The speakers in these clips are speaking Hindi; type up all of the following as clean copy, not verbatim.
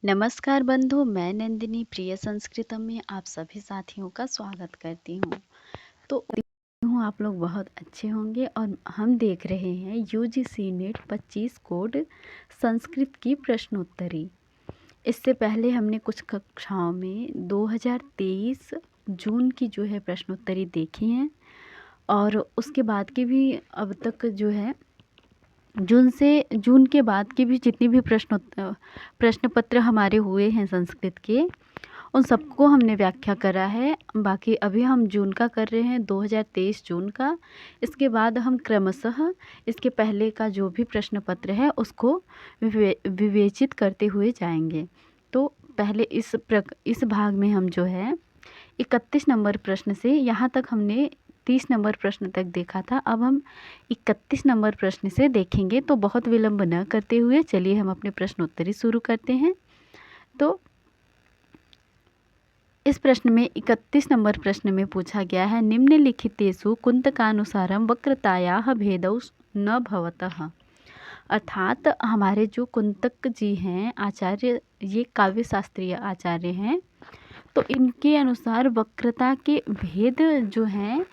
नमस्कार बंधु, मैं नंदिनी प्रिय संस्कृतम में आप सभी साथियों का स्वागत करती हूँ। तो हूँ आप लोग बहुत अच्छे होंगे और हम देख रहे हैं यूजीसी नेट 25 कोड संस्कृत की प्रश्नोत्तरी। इससे पहले हमने कुछ कक्षाओं में 2023 जून की जो है प्रश्नोत्तरी देखी हैं और उसके बाद की भी अब तक जो है जून के बाद की भी जितनी भी प्रश्न पत्र हमारे हुए हैं संस्कृत के, उन सबको हमने व्याख्या करा है। बाकी अभी हम जून का कर रहे हैं, 2023 जून का। इसके बाद हम क्रमशः इसके पहले का जो भी प्रश्न पत्र है उसको विवेचित करते हुए जाएंगे। तो पहले इस भाग में हम जो है 31 नंबर प्रश्न से यहाँ तक हमने 30 नंबर प्रश्न तक देखा था। अब हम 31 नंबर प्रश्न से देखेंगे। तो बहुत विलंब न करते हुए चलिए हम अपने प्रश्नोत्तरी शुरू करते हैं। तो इस प्रश्न में 31 नंबर प्रश्न में पूछा गया है, निम्नलिखितेषु कुंतकानुसारम वक्रतायाः भेदौ न भवतः। अर्थात हमारे जो कुंतक जी हैं आचार्य, ये काव्य शास्त्रीय आचार्य हैं, तो इनके अनुसार वक्रता के भेद जो हैं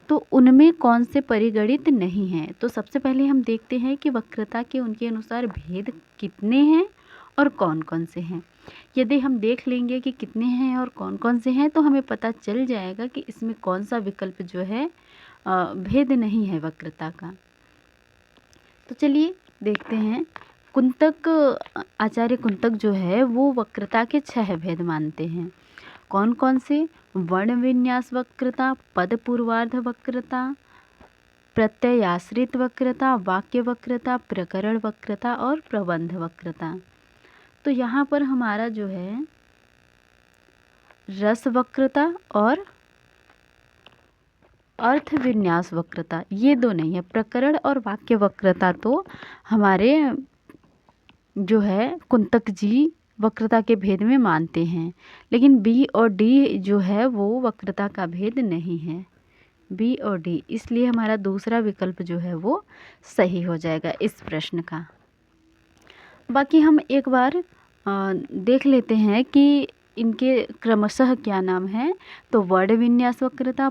तो उनमें कौन से परिगणित नहीं हैं। तो सबसे पहले हम देखते हैं कि वक्रता के उनके अनुसार भेद कितने हैं और कौन कौन से हैं। यदि हम देख लेंगे कि कितने हैं और कौन कौन से हैं तो हमें पता चल जाएगा कि इसमें कौन सा विकल्प जो है भेद नहीं है वक्रता का। तो चलिए देखते हैं। आचार्य कुंतक जो है वो वक्रता के 6 भेद मानते हैं। कौन कौन से? वर्ण विन्यास वक्रता, पद पूर्वार्ध वक्रता, प्रत्ययाश्रित वक्रता, वाक्य वक्रता, प्रकरण वक्रता और प्रबंध वक्रता। तो यहाँ पर हमारा जो है रस वक्रता और अर्थ विन्यास वक्रता, ये दो नहीं है। प्रकरण और वाक्य वक्रता तो हमारे जो है कुंतक जी वक्रता के भेद में मानते हैं, लेकिन बी और डी जो है वो वक्रता का भेद नहीं है। बी और डी, इसलिए हमारा दूसरा विकल्प जो है वो सही हो जाएगा इस प्रश्न का। बाकी हम एक बार देख लेते हैं कि इनके क्रमशः क्या नाम है। तो वर्ण विन्यास वक्रता,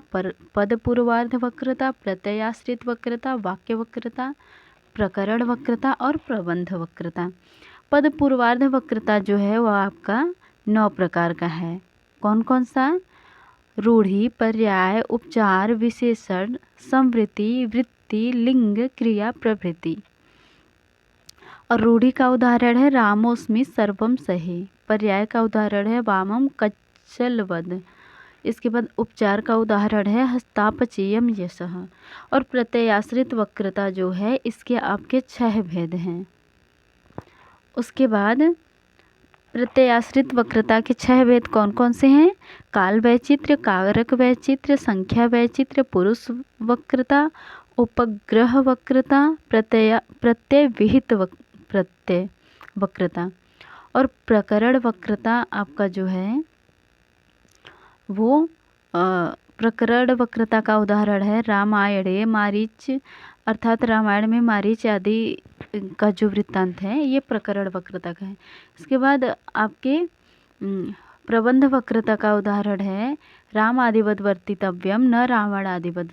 पद पूर्वार्ध वक्रता, प्रत्ययाश्रित वक्रता, वाक्य वक्रता, प्रकरण वक्रता और प्रबंध वक्रता। पद पूर्वार्ध वक्रता जो है वह आपका 9 प्रकार का है। कौन कौन सा? रूढ़ि, पर्याय, उपचार, विशेषण, संवृत्ति, वृत्ति, लिंग, क्रिया, प्रभृति। और रूढ़ि का उदाहरण है रामोस्मि सर्वम सहे। पर्याय का उदाहरण है वामम कच्चलवद। इसके बाद उपचार का उदाहरण है हस्तापचेयम यशः। और प्रत्ययाश्रित वक्रता जो है इसके आपके 6 भेद हैं। उसके बाद प्रत्ययाश्रित वक्रता के 6 भेद कौन कौन से हैं? काल वैचित्र्य, कारक वैचित्र्य, संख्या वैचित्र्य, पुरुष वक्रता, उपग्रह वक्रता, प्रत्यय विहित प्रत्यय वक्रता। और प्रकरण वक्रता आपका जो है वो प्रकरण वक्रता का उदाहरण है रामायणे मारीच, अर्थात रामायण में मारीच आदि का जो वृत्तांत है ये प्रकरण वक्रता का है। इसके बाद आपके प्रबंध वक्रता का उदाहरण है राम आदिवद वर्तितव्यम न रावण आदिवद।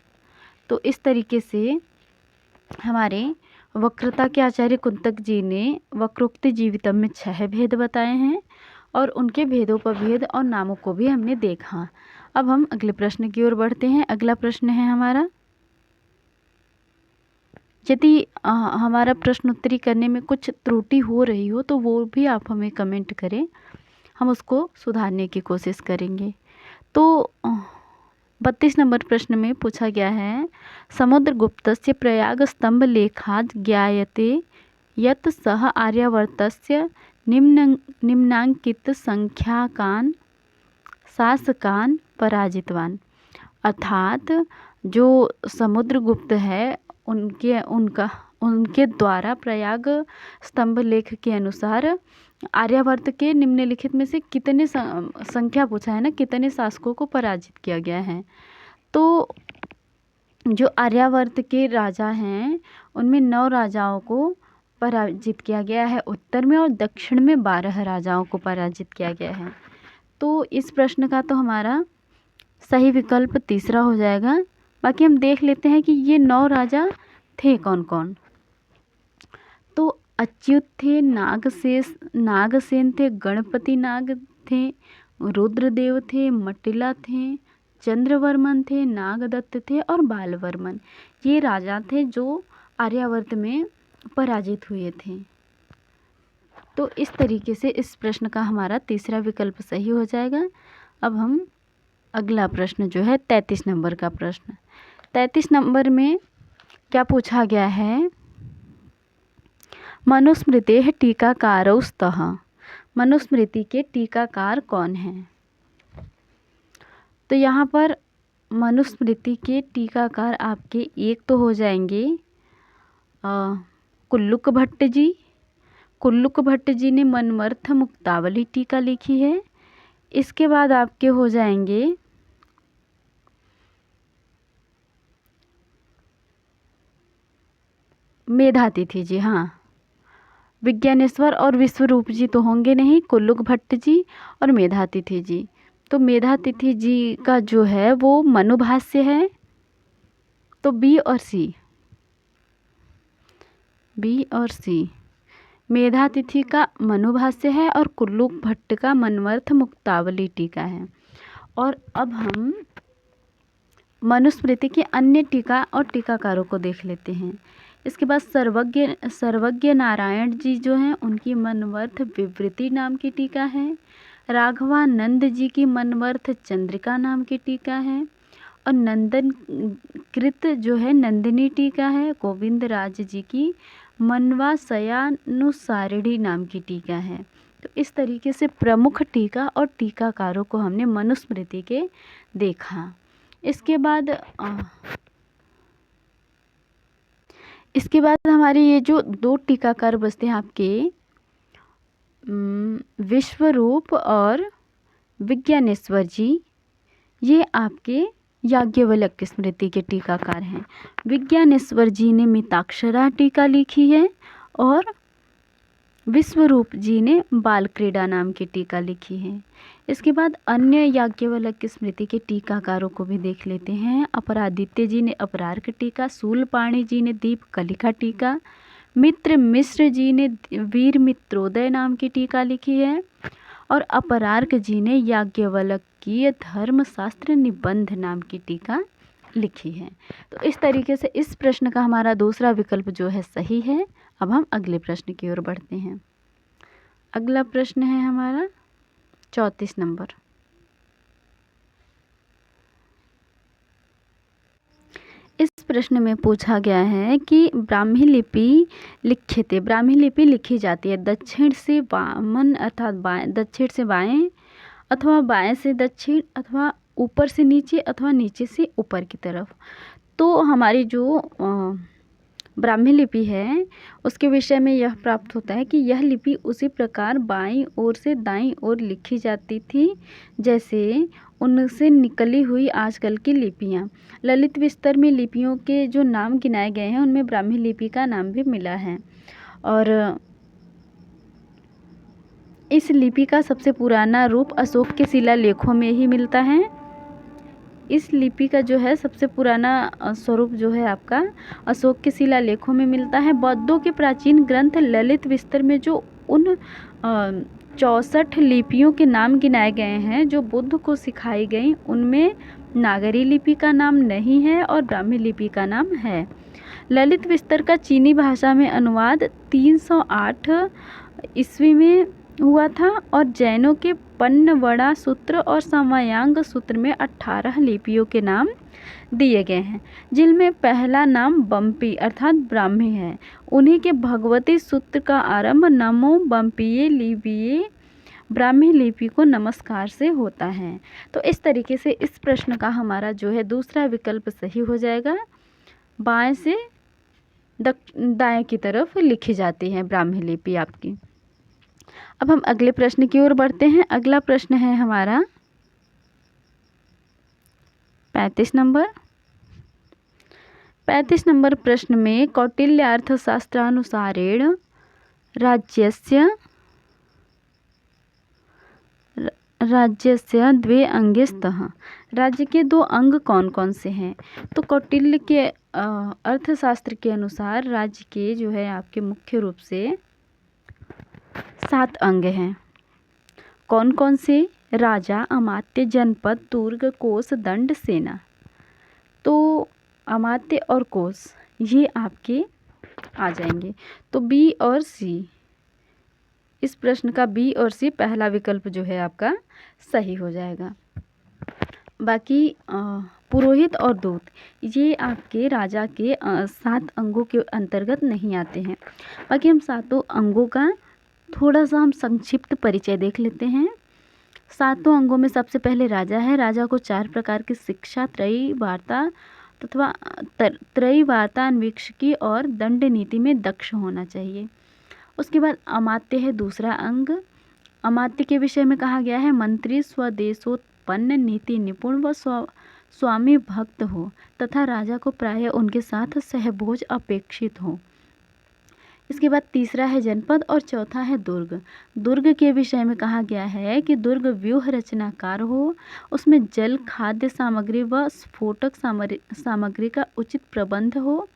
तो इस तरीके से हमारे वक्रता के आचार्य कुंतक जी ने वक्रोक्ति जीवितम में 6 भेद बताए हैं और उनके भेदों पर भेद और नामों को भी हमने देखा। अब हम अगले प्रश्न की ओर बढ़ते हैं। अगला प्रश्न है हमारा, यदि हमारा प्रश्नोत्तरी करने में कुछ त्रुटि हो रही हो तो वो भी आप हमें कमेंट करें, हम उसको सुधारने की कोशिश करेंगे। तो 32 नंबर प्रश्न में पूछा गया है, समुद्रगुप्तस्य प्रयाग स्तंभ लेखात् ज्ञायते यत् सः आर्यावर्तस्य निम्नांकित संख्याकान् शासकान् पराजितवान्। अर्थात जो समुद्रगुप्त है उनके द्वारा प्रयाग स्तंभ लेख के अनुसार आर्यावर्त के निम्नलिखित में से कितने संख्या पूछा है ना, कितने शासकों को पराजित किया गया है। तो जो आर्यावर्त के राजा हैं उनमें 9 राजाओं को पराजित किया गया है उत्तर में, और दक्षिण में 12 राजाओं को पराजित किया गया है। तो इस प्रश्न का तो हमारा सही विकल्प तीसरा हो जाएगा। बाकी हम देख लेते हैं कि ये 9 राजा थे कौन कौन। तो अच्युत थे, नागसेन थे, गणपति नाग थे, रुद्रदेव थे, मटिला थे, चंद्रवर्मन थे, नागदत्त थे और बालवर्मन। ये राजा थे जो आर्यावर्त में पराजित हुए थे। तो इस तरीके से इस प्रश्न का हमारा तीसरा विकल्प सही हो जाएगा। अब हम अगला प्रश्न जो है 33 नंबर का प्रश्न। 33 नंबर में क्या पूछा गया है, मनुस्मृतेः टीकाकारौ स्तः। मनुस्मृति के टीकाकार कौन हैं? तो यहाँ पर मनुस्मृति के टीकाकार आपके एक तो हो जाएंगे कुल्लुक भट्ट जी। कुल्लुक भट्ट जी ने मनमर्थ मुक्तावली टीका लिखी है। इसके बाद आपके हो जाएंगे मेधातिथि जी। हाँ, विज्ञानेश्वर और विश्वरूप जी तो होंगे नहीं, कुल्लुक भट्ट जी और मेधातिथि जी। तो मेधातिथि जी का जो है वो मनुभाष्य है, तो बी और सी, बी और सी। मेधातिथि का मनुभाष्य है और कुल्लुक भट्ट का मनमर्थ मुक्तावली टीका है। और अब हम मनुस्मृति के अन्य टीका और टीकाकारों को देख लेते हैं। इसके बाद सर्वज्ञ नारायण जी जो हैं उनकी मनमर्थ विवृति नाम की टीका है। राघवानंद जी की मनमर्थ चंद्रिका नाम की टीका है। और नंदन कृत जो है नंदिनी टीका है। गोविंद राज जी की मनवासयानुसारिणी नाम की टीका है। तो इस तरीके से प्रमुख टीका और टीकाकारों को हमने मनुस्मृति के देखा। इसके बाद हमारे ये जो 2 टीकाकार बचते हैं आपके, विश्वरूप और विज्ञानेश्वर जी, ये आपके याज्ञवल्क्य स्मृति के टीकाकार हैं। विज्ञानेश्वर जी ने मिताक्षरा टीका लिखी है और विश्वरूप जी ने बाल क्रीड़ा नाम की टीका लिखी है। इसके बाद अन्य याज्ञवल्क्य स्मृति के टीकाकारों को भी देख लेते हैं। अपरादित्य जी ने अपरार्क टीका, शूलपाणी जी ने दीप कलिका टीका, मित्र मिश्र जी ने वीर मित्रोदय नाम की टीका लिखी है और अपरार्क जी ने याज्ञवल्क्य धर्मशास्त्र निबंध नाम की टीका लिखी है। तो इस तरीके से इस प्रश्न का हमारा दूसरा विकल्प जो है सही है। अब हम अगले प्रश्न की ओर बढ़ते हैं। अगला प्रश्न है हमारा 34 नंबर। इस प्रश्न में पूछा गया है कि ब्राह्मी लिपि लिखित, ब्राह्मी लिपि लिखी जाती है दक्षिण से वामन अर्थात दक्षिण से बाएं, अथवा बाएं से दक्षिण, अथवा ऊपर से नीचे, अथवा नीचे से ऊपर की तरफ। तो हमारी जो ब्राह्मी लिपि है उसके विषय में यह प्राप्त होता है कि यह लिपि उसी प्रकार बाईं ओर से दाईं ओर लिखी जाती थी जैसे उनसे निकली हुई आजकल की लिपियाँ। ललित विस्तर में लिपियों के जो नाम गिनाए गए हैं उनमें ब्राह्मी लिपि का नाम भी मिला है। और इस लिपि का सबसे पुराना रूप अशोक के शिलालेखों में ही मिलता है। इस लिपि का जो है सबसे पुराना स्वरूप जो है आपका अशोक के शिलालेखों में मिलता है। बौद्धों के प्राचीन ग्रंथ ललित विस्तर में जो उन 64 लिपियों के नाम गिनाए गए हैं जो बुद्ध को सिखाई गई, उनमें नागरी लिपि का नाम नहीं है और ब्राह्मी लिपि का नाम है। ललित विस्तर का चीनी भाषा में अनुवाद 308 ईस्वी में हुआ था और जैनों के पन्नवड़ा सूत्र और समयांग सूत्र में 18 लिपियों के नाम दिए गए हैं, जिनमें पहला नाम बम्पी अर्थात ब्राह्मी है। उन्हीं के भगवती सूत्र का आरंभ नमो बम्पीये लिपिये ब्राह्मी लिपि को नमस्कार से होता है। तो इस तरीके से इस प्रश्न का हमारा जो है दूसरा विकल्प सही हो जाएगा। बाएं से दाएं की तरफ लिखी जाती है ब्राह्मी लिपि आपकी। अब हम अगले प्रश्न की ओर बढ़ते हैं। अगला प्रश्न है हमारा 35 नंबर। 35 नंबर प्रश्न में कौटिल्य अर्थशास्त्रानुसारेण राज्यस्य राज्यस्य द्वे अंगे स्तः। राज्य के दो अंग कौन कौन से हैं? तो कौटिल्य के अर्थशास्त्र के अनुसार राज्य के जो है आपके मुख्य रूप से 7 अंग हैं। कौन कौन से? राजा, अमात्य, जनपद, दुर्ग, कोष, दंड, सेना। तो अमात्य और कोष ये आपके आ जाएंगे। तो बी और सी, इस प्रश्न का बी और सी पहला विकल्प जो है आपका सही हो जाएगा। बाकी पुरोहित और दूत ये आपके राजा के 7 अंगों के अंतर्गत नहीं आते हैं। बाकी हम 7 अंगों का थोड़ा सा हम संक्षिप्त परिचय देख लेते हैं। 7 अंगों में सबसे पहले राजा है। राजा को 4 प्रकार की शिक्षा, त्रयी वार्ता अथवा त्रयी वार्ता, अन्वीक्षकी और दंड नीति में दक्ष होना चाहिए। उसके बाद अमात्य है दूसरा अंग। अमात्य के विषय में कहा गया है मंत्री स्वदेशोत्पन्न, नीति निपुण व स्वामी भक्त हो तथा राजा को प्रायः उनके साथ सहभोज अपेक्षित हो। इसके बाद तीसरा है जनपद और चौथा है दुर्ग। दुर्ग के विषय में कहा गया है कि दुर्ग व्यूह रचनाकार हो, उसमें जल, खाद्य सामग्री व स्फोटक सामग्री का उचित प्रबंध हो,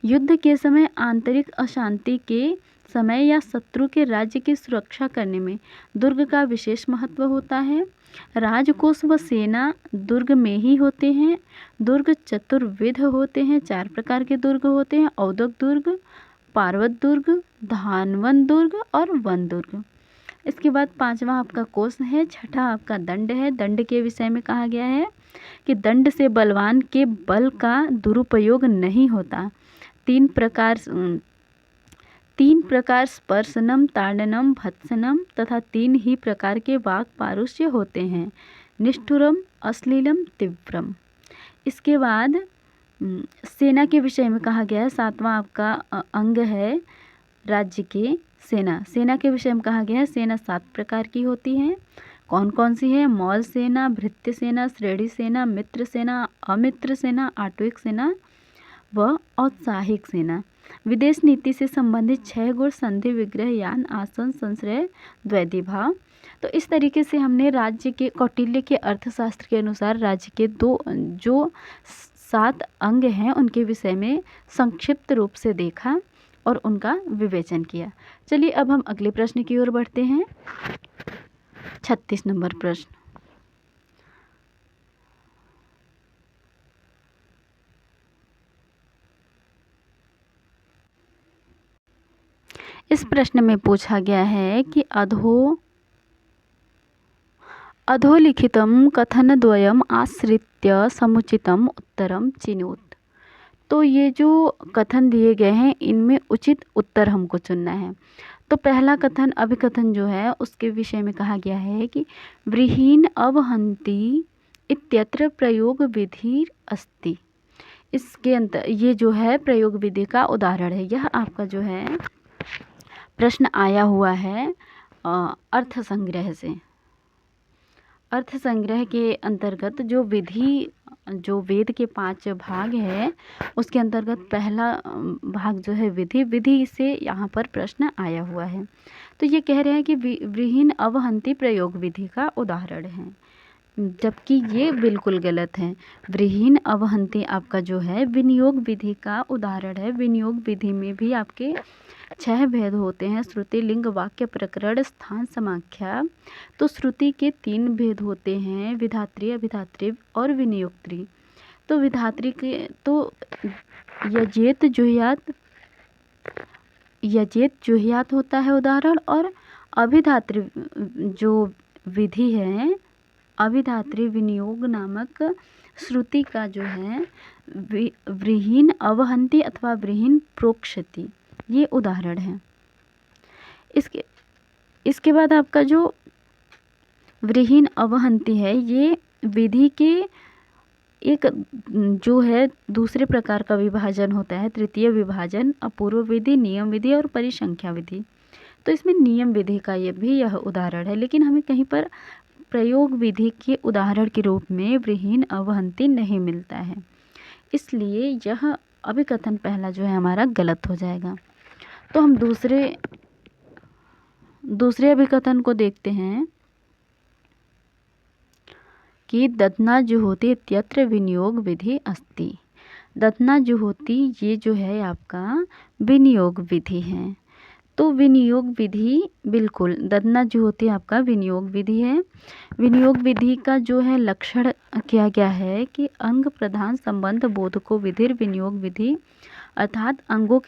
युद्ध के समय आंतरिक अशांति के समय या शत्रु के राज्य की सुरक्षा करने में दुर्ग का विशेष महत्व होता है। राजकोष व सेना दुर्ग में ही होते हैं। दुर्ग चतुर्विध होते हैं, 4 प्रकार के दुर्ग होते हैं: औदक दुर्ग, पार्वत दुर्ग, धानवन दुर्ग और वन दुर्ग। इसके बाद 5वां आपका कोष है। 6ठा आपका दंड है। दंड के विषय में कहा गया है कि दंड से बलवान के बल का दुरुपयोग नहीं होता। 3 प्रकार स्पर्शनम, ताड़नम, भत्सनम तथा 3 ही प्रकार के वाक् पारुष्य होते हैं: निष्ठुरम, अश्लीलम, तीव्रम। इसके बाद सेना के विषय में कहा गया है। 7वां आपका अंग है राज्य के सेना। सेना के विषय में कहा गया है सेना 7 प्रकार की होती है। कौन कौन सी है? मौल सेना, भृत्य सेना, श्रेणी सेना, मित्र सेना, अमित्र सेना, आटविक सेना व औत्साहिक सेना। विदेश नीति से संबंधित 6 गुण: संधि, विग्रह, यान, आसन, संश्रय, द्वैधी भाव। तो इस तरीके से हमने राज्य के कौटिल्य के अर्थशास्त्र के अनुसार राज्य के जो 7 अंग हैं उनके विषय में संक्षिप्त रूप से देखा और उनका विवेचन किया। चलिए अब हम अगले प्रश्न की ओर बढ़ते हैं। 36 नंबर प्रश्न। इस प्रश्न में पूछा गया है कि अधोलिखितं कथनद्वयम् आश्रित्य समुचितम् उत्तरं चिनोत। तो ये जो कथन दिए गए हैं इनमें उचित उत्तर हमको चुनना है। तो पहला कथन अभिकथन जो है उसके विषय में कहा गया है कि व्रीहीन अवहन्ति इत्यत्र प्रयोग विधि अस्ति। इसके अंतर ये जो है प्रयोग विधि का उदाहरण है। यह आपका जो है प्रश्न आया हुआ है अर्थ संग्रह से। अर्थ संग्रह के अंतर्गत जो विधि, जो वेद के 5 भाग है उसके अंतर्गत पहला भाग जो है विधि से यहाँ पर प्रश्न आया हुआ है। तो ये कह रहे हैं कि व्रीहीन अवहन्ति प्रयोग विधि का उदाहरण है, जबकि ये बिल्कुल गलत है। व्रीहीन अवहन्ति आपका जो है विनियोग विधि का उदाहरण है। विनियोग विधि में भी आपके 6 भेद होते हैं: श्रुति, लिंग, वाक्य, प्रकरण, स्थान, समाख्या। तो श्रुति के 3 भेद होते हैं: विधात्री, अभिधात्री और विनियोक्त्री। तो विधात्री के तो यजेत जुह्यात होता है उदाहरण, और अभिधात्री जो विधि है अभिधात्री विनियोग नामक श्रुति का जो है व्रीहीन अवहन्ति अथवा व्रीहीन प्रोक्षति, ये उदाहरण है। इसके बाद आपका जो व्रीहीन अवहन्ति है ये विधि के एक जो है दूसरे प्रकार का विभाजन होता है, तृतीय विभाजन, अपूर्व विधि, नियम विधि और परिसंख्या विधि। तो इसमें नियम विधि का यह उदाहरण है, लेकिन हमें कहीं पर प्रयोग विधि के उदाहरण के रूप में व्रीहीन अवहन्ति नहीं मिलता है, इसलिए यह अभिकथन पहला जो है हमारा गलत हो जाएगा। तो हम दूसरे दूसरे अभिकथन को देखते हैं कि दधना जुहोति इत्यत्र विनियोग विधि अस्ति। दधना जुहोति ये जो है आपका विनियोग विधि है। तो विनियोग विधि बिल्कुल दधना जुहोति आपका विनियोग विधि है। विनियोग विधि का जो है लक्षण किया गया है कि अंग प्रधान संबंध बोध को विधिर विनियोग विधि, अर्थात अंगों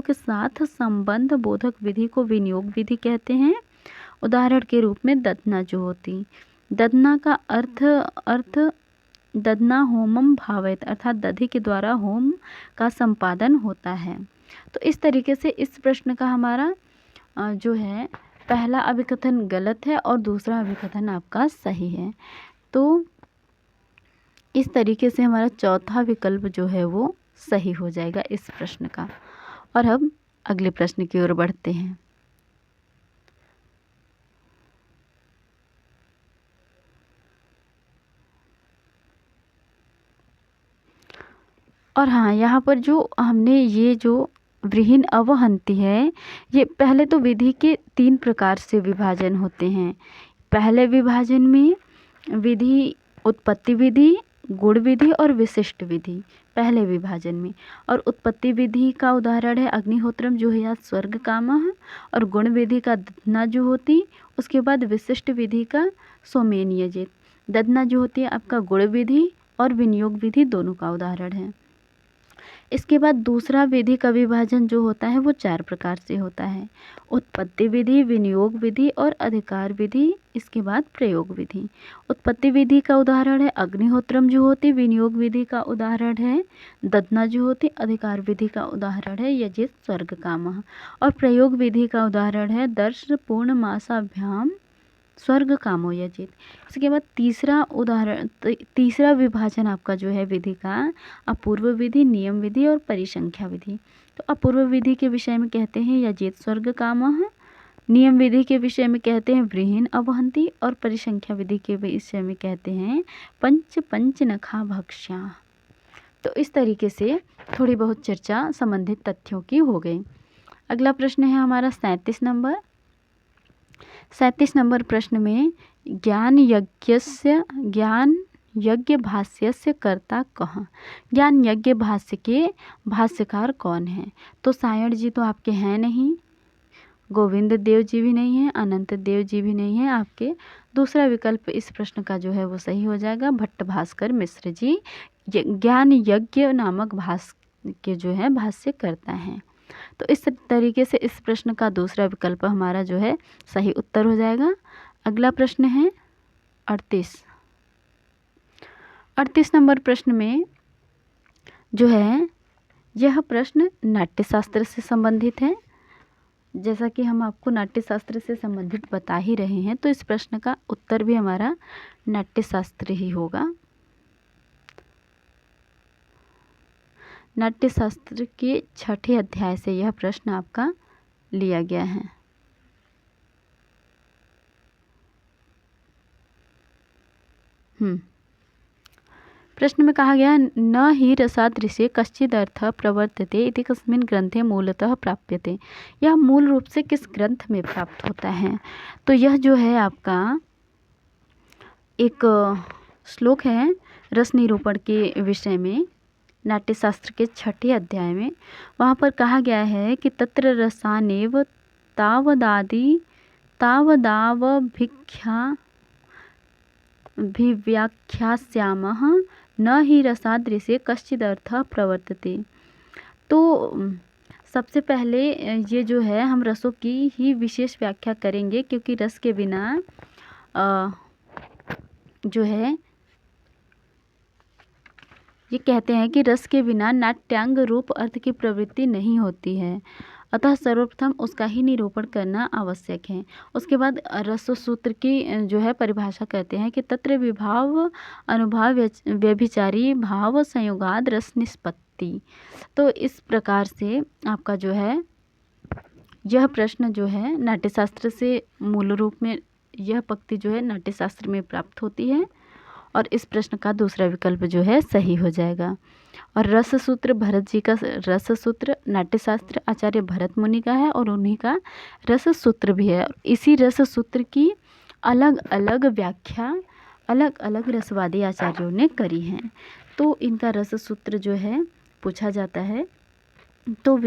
के साथ संबंध बोधक विधि को विनियोग विधि कहते हैं। उदाहरण के रूप में दधना जुहोति। दधना का अर्थ दधना होमम भावेत, अर्थात दधि के द्वारा होम का संपादन होता है। तो इस तरीके से इस प्रश्न का हमारा जो है पहला अभिकथन गलत है और दूसरा अभिकथन आपका सही है। तो इस तरीके से हमारा चौथा विकल्प जो है वो सही हो जाएगा इस प्रश्न का। और हम अगले प्रश्न की ओर बढ़ते हैं। और हाँ, यहाँ पर जो हमने ये जो व्रीहिन अवहंती है, ये पहले तो विधि के 3 प्रकार से विभाजन होते हैं। पहले विभाजन में विधि उत्पत्ति विधि, गुण विधि और विशिष्ट विधि, पहले विभाजन में। और उत्पत्ति विधि का उदाहरण है अग्निहोत्रम जुहुयात् स्वर्ग कामः, और गुण विधि का दधना जुहोति। उसके बाद विशिष्ट विधि का सोमेन यजेत। दधना जुहोति आपका गुण विधि और विनियोग विधि दोनों का उदाहरण है। इसके बाद दूसरा विधि का विभाजन जो होता है वो 4 प्रकार से होता है। उत्पत्ति विधि, विनियोग विधि और अधिकार विधि, इसके बाद प्रयोग विधि। उत्पत्ति विधि का उदाहरण है अग्निहोत्रम जुहोति, विनियोग विधि का उदाहरण है दधना जुहोति, अधिकार विधि का उदाहरण है यजेत स्वर्ग कामः, और प्रयोग विधि का उदाहरण है दर्श पूर्णमासाभ्याम स्वर्ग कामो यजेत। इसके बाद तीसरा विभाजन आपका जो है विधि का अपूर्व विधि, नियम विधि और परिसंख्या विधि। तो अपूर्व विधि के विषय में कहते हैं यजेत स्वर्ग कामः, नियम विधि के विषय में कहते हैं व्रीहिन अवहंती, और परिसंख्या विधि के विषय में कहते हैं पंच नखा भक्ष्या। तो इस तरीके से थोड़ी बहुत चर्चा संबंधित तथ्यों की हो गई। अगला प्रश्न है हमारा 37 नंबर प्रश्न में ज्ञान यज्ञ भाष्यस्य कर्ता कः। ज्ञान यज्ञ भाष्य के भाष्यकार कौन है? तो सायण जी तो आपके हैं नहीं, गोविंद देव जी भी नहीं है, अनंत देव जी भी नहीं है आपके। दूसरा विकल्प इस प्रश्न का जो है वो सही हो जाएगा, भट्ट भास्कर मिश्र जी ज्ञान यज्ञ नामक भाष्य के जो है भाष्य करता है। तो इस तरीके से इस प्रश्न का दूसरा विकल्प हमारा जो है सही उत्तर हो जाएगा। अगला प्रश्न है 38 नंबर प्रश्न में जो है यह प्रश्न नाट्यशास्त्र से संबंधित है। जैसा कि हम आपको नाट्यशास्त्र से संबंधित बता ही रहे हैं, तो इस प्रश्न का उत्तर भी हमारा नाट्यशास्त्र ही होगा। नाट्यशास्त्र के 6ठे अध्याय से यह प्रश्न आपका लिया गया है। प्रश्न में कहा गया न हि रसादृशे कश्चिद अर्थ प्रवर्तते इति कस्मिन् ग्रंथे मूलतः प्राप्यते। यह मूल रूप से किस ग्रंथ में प्राप्त होता है? तो यह जो है आपका एक श्लोक है रस निरूपण के विषय में, नाट्यशास्त्र के 6ठे अध्याय में। वहाँ पर कहा गया है कि तत्र रसानेव तावदावभिव्याख्यास्यामः न हि रसादृशे कश्चिद अर्थः प्रवर्तते। तो सबसे पहले ये जो है हम रसों की ही विशेष व्याख्या करेंगे, क्योंकि रस के बिना जो है ये कहते हैं कि रस के बिना नाट्यांग रूप अर्थ की प्रवृत्ति नहीं होती है, अतः सर्वप्रथम उसका ही निरूपण करना आवश्यक है। उसके बाद रस सूत्र की जो है परिभाषा करते हैं कि तत्र विभाव अनुभाव व्यभिचारी भाव संयोगाद रस निष्पत्ति। तो इस प्रकार से आपका जो है यह प्रश्न जो है नाट्यशास्त्र से मूल रूप में यह पंक्ति जो है नाट्यशास्त्र में प्राप्त होती है, और इस प्रश्न का दूसरा विकल्प जो है सही हो जाएगा। और और रस सूत्र भरत जी का रस सूत्र नाट्यशास्त्र आचार्य भरत मुनि का है और उन्हीं का रस सूत्र भी है। इसी रस सूत्र की अलग अलग व्याख्या अलग अलग रसवादी आचार्यों ने करी हैं। तो इनका रस सूत्र जो है पूछा जाता है तो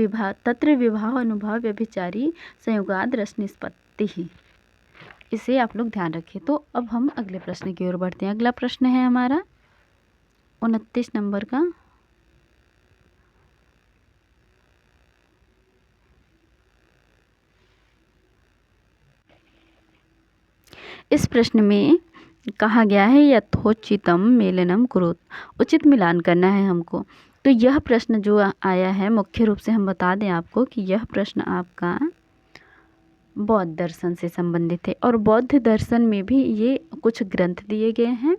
तत्र विवाह अनुभव व्यभिचारी संयोगाद रस निष्पत्ति ही, इसे आप लोग ध्यान रखें। तो अब हम अगले प्रश्न की ओर बढ़ते हैं। अगला प्रश्न है हमारा 29 नंबर का। इस प्रश्न में कहा गया है यथोचितम मेलनम कुरुत, उचित मिलान करना है हमको। तो यह प्रश्न जो आया है मुख्य रूप से हम बता दें आपको कि यह प्रश्न आपका बौद्ध दर्शन से संबंधित है और बौद्ध दर्शन में भी ये कुछ ग्रंथ दिए गए हैं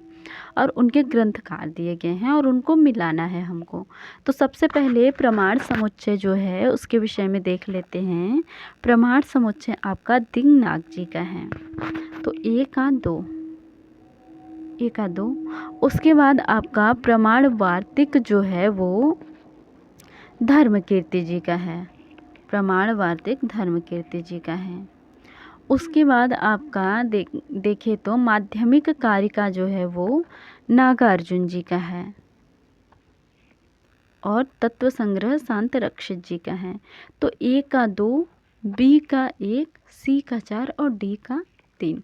और उनके ग्रंथकार दिए गए हैं और उनको मिलाना है हमको। तो सबसे पहले प्रमाण समुच्चय जो है उसके विषय में देख लेते हैं। प्रमाण समुच्चय आपका दिंगनाग जी का है, तो एक आ दो। उसके बाद आपका प्रमाण वार्तिक जो है वो धर्मकीर्ति जी का है, प्रमाण वार्तिक धर्मकीर्ति जी का है। उसके बाद आपका देखें तो माध्यमिक कारिका जो है वो नागार्जुन जी का है और तत्व संग्रह शांत रक्षित जी का है। तो ए का 2, बी का 1, सी का 4 और डी का 3।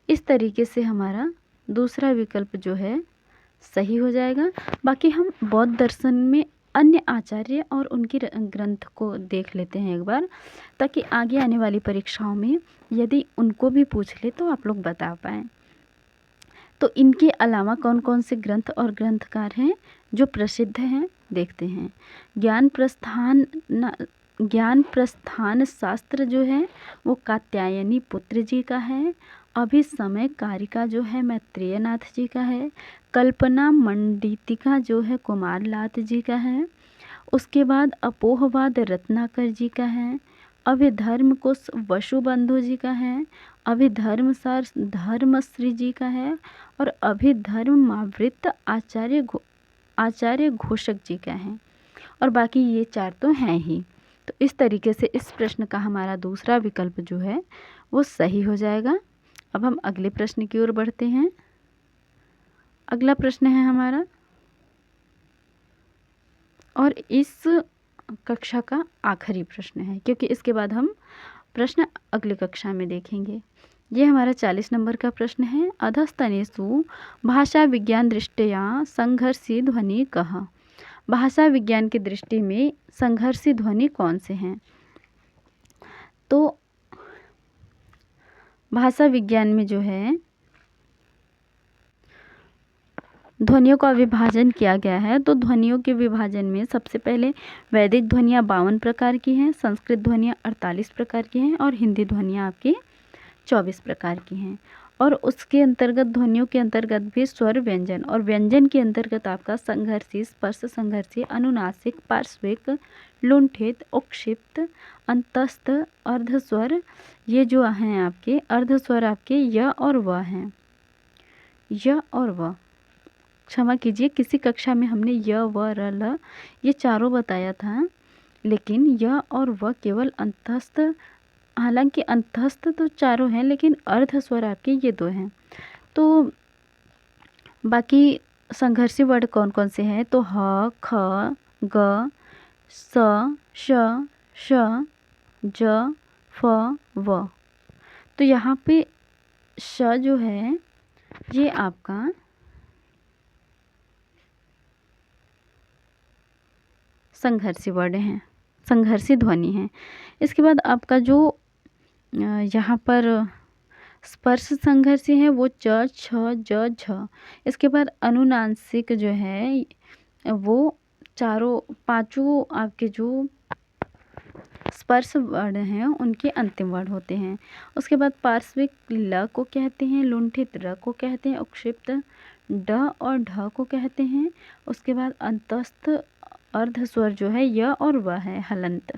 इस तरीके से हमारा दूसरा विकल्प जो है सही हो जाएगा। बाकी हम बौद्ध दर्शन में अन्य आचार्य और उनके ग्रंथ को देख लेते हैं एक बार, ताकि आगे आने वाली परीक्षाओं में यदि उनको भी पूछ ले तो आप लोग बता पाएँ। तो इनके अलावा कौन कौन से ग्रंथ और ग्रंथकार हैं जो प्रसिद्ध हैं देखते हैं। ज्ञान प्रस्थान शास्त्र जो है वो कात्यायनी पुत्र जी का है। अभिसमय कारिका जो है मैत्रेय नाथ जी का है। कल्पना मंडितिका जो है कुमारलाल जी का है। उसके बाद अपोहवाद रत्नाकर जी का है। अभिधर्म कुश वसुबंधु जी का है। अभिधर्मसार धर्मश्री जी का है और अभिधर्मावृत आचार्य घोषक जी का है। और बाकी ये 4 तो हैं ही। तो इस तरीके से इस प्रश्न का हमारा दूसरा विकल्प जो है वो सही हो जाएगा। अब हम अगले प्रश्न की ओर बढ़ते हैं। अगला प्रश्न है हमारा और इस कक्षा का आखिरी प्रश्न है, क्योंकि इसके बाद हम प्रश्न अगली कक्षा में देखेंगे। ये हमारा 40 नंबर का प्रश्न है। अधस्तनेषु भाषा विज्ञान दृष्टया संघर्षी ध्वनि कः। भाषा विज्ञान की दृष्टि में संघर्षी ध्वनि कौन से हैं। तो भाषा विज्ञान में जो है ध्वनियों का विभाजन किया गया है। तो ध्वनियों के विभाजन में सबसे पहले वैदिक ध्वनियाँ 52 प्रकार की हैं, संस्कृत ध्वनियाँ 48 प्रकार की हैं और हिंदी ध्वनियाँ आपकी 24 प्रकार की हैं। और उसके अंतर्गत ध्वनियों के अंतर्गत भी स्वर व्यंजन और व्यंजन के अंतर्गत आपका संघर्षी, स्पर्श संघर्षी, अनुनासिक, पार्श्विक, लुंठित, उक्षिप्त, अंतस्थ, अर्धस्वर, ये जो हैं आपके अर्धस्वर आपके य और व हैं। य और व, क्षमा कीजिए, किसी कक्षा में हमने य व र ल ये चारों बताया था, लेकिन य और व केवल अंतस्थ, हालांकि अंतस्थ तो चारों हैं लेकिन अर्ध स्वर आपके ये 2 हैं। तो बाकी संघर्षी वर्ड कौन कौन से हैं, तो ह, ख, ग, स, श, श, ज, फ, व। तो यहाँ पे श जो है ये आपका संघर्षी वर्ड हैं, संघर्षी ध्वनि है। इसके बाद आपका जो यहाँ पर स्पर्श संघर्षी है वो च, छ, ज, झ। इसके बाद अनुनासिक जो है वो पांचों आपके जो स्पर्श वर्ड हैं उनके अंतिम वर्ड होते हैं। उसके बाद पार्श्विक ल को कहते हैं, लुंठित र को कहते हैं, उक्षिप्त ड और ढ को कहते हैं। उसके बाद अंतस्थ अर्ध स्वर जो है य और व है, हलंत।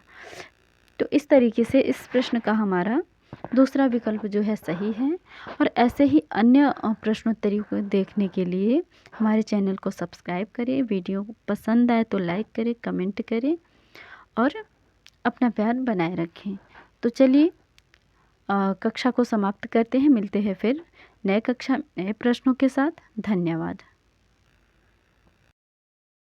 तो इस तरीके से इस प्रश्न का हमारा दूसरा विकल्प जो है सही है। और ऐसे ही अन्य प्रश्नोत्तरी को देखने के लिए हमारे चैनल को सब्सक्राइब करें। वीडियो पसंद आए तो लाइक करें, कमेंट करें और अपना प्यार बनाए रखें। तो चलिए कक्षा को समाप्त करते हैं। मिलते हैं फिर नए कक्षा नए प्रश्नों के साथ। धन्यवाद।